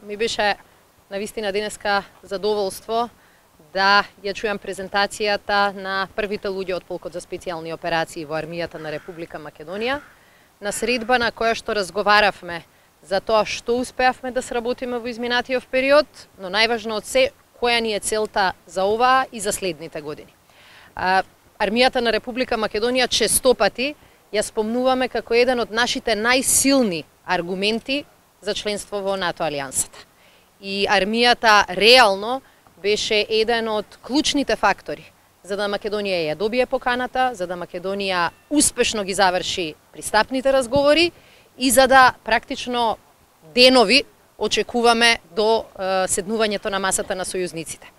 Ми беше навистина денеска задоволство да ја чујам презентацијата на првите луѓе од полкот за специјални операции во армијата на Република Македонија, на средба на која што разговаравме за тоа што успеавме да сработиме во изминатиот период, но најважно од се, која ни е целта за оваа и за следните години. Армијата на Република Македонија честопати ја спомнуваме како еден од нашите најсилни аргументи за членство во НАТО алијансата. И армијата реално беше еден од клучните фактори за да Македонија ја добие поканата, за да Македонија успешно ги заврши пристапните разговори и за да практично денови очекуваме до седнувањето на масата на сојузниците.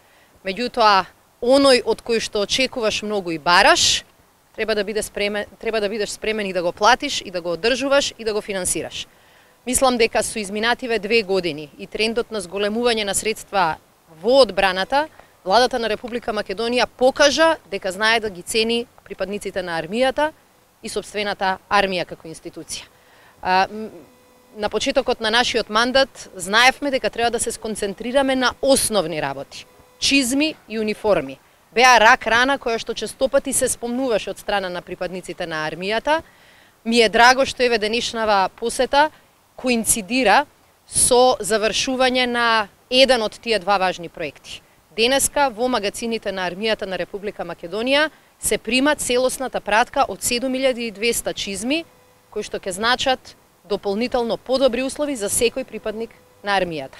Меѓутоа, оној од кој што очекуваш многу и бараш, треба да бидеш спремен и да го платиш, и да го одржуваш, и да го финансираш. Мислам дека со изминативе 2 години и трендот на зголемување на средства во одбраната, Владата на Република Македонија покажа дека знае да ги цени припадниците на армијата и сопствената армија како институција. На почетокот на нашиот мандат знаевме дека треба да се сконцентрираме на основни работи. Чизми и униформи беа рак рана која што честопати се спомнуваше од страна на припадниците на армијата. Ми е драго што еве денешнава посета коинцидира со завршување на еден од тие два важни проекти. Денеска во магазините на армијата на Република Македонија се прима целосната пратка од 7200 чизми, кои што ќе значат дополнително подобри услови за секој припадник на армијата.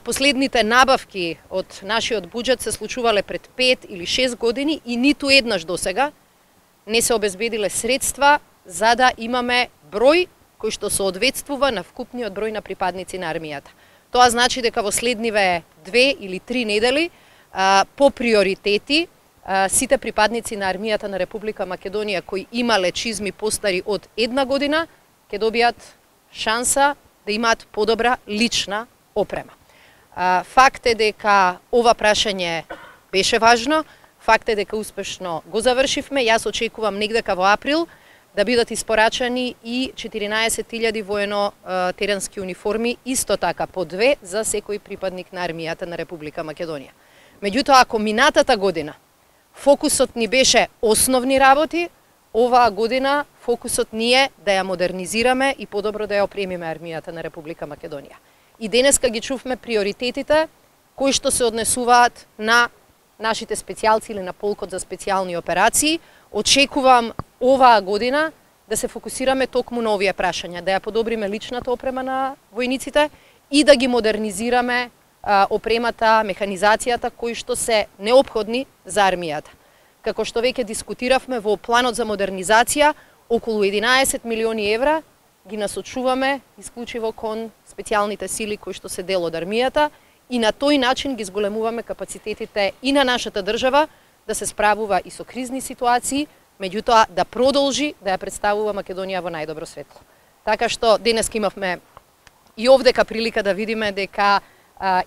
Последните набавки од нашиот буџет се случувале пред 5 или 6 години и ниту еднаш досега не се обезбедиле средства за да имаме број кој што соодветствува на вкупниот број на припадници на армијата. Тоа значи дека во следниве 2 или 3 недели по приоритети сите припадници на армијата на Република Македонија кои имале чизми постари од 1 година ќе добијат шанса да имаат подобра лична опрема. Факт е дека ова прашање беше важно, факт е дека успешно го завршивме. Јас очекувам негдека во април да бидат испорачани и 14.000 воено-теренски униформи, исто така по 2 за секој припадник на армијата на Република Македонија. Меѓутоа, ако минатата година фокусот ни беше основни работи, оваа година фокусот ни е да ја модернизираме и подобро да ја опремиме армијата на Република Македонија. И денеска ги чувме приоритетите кои што се однесуваат на нашите специјалци или на полкот за специјални операции. Очекувам оваа година да се фокусираме токму на овие прашања, да ја подобриме личната опрема на војниците и да ги модернизираме опремата, механизацијата кои што се неопходни за армијата. Како што веќе дискутиравме во планот за модернизација, околу 11 милиони евра ги насочуваме исклучиво кон специјалните сили кои што се дел од армијата и на тој начин ги зголемуваме капацитетите и на нашата држава да се справува и со кризни ситуации, меѓутоа да продолжи да ја представува Македонија во најдобро светло. Така што денес имавме и овдека прилика да видиме дека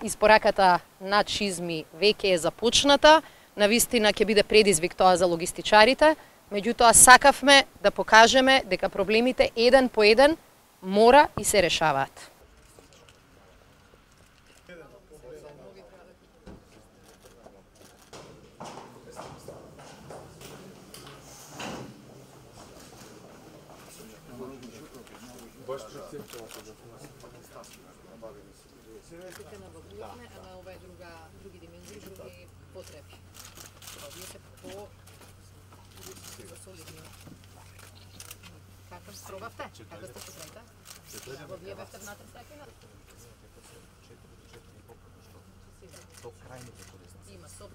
испораката на чизми веќе е започната, навистина ќе биде предизвик тоа за логистичарите, меѓутоа сакавме да покажеме дека проблемите еден по еден мора и се решаваат. Ова е други димензии, други потреби. Вие се по солидни. Како пробавте? Како сте посрета? Вие бевте внатре стакина?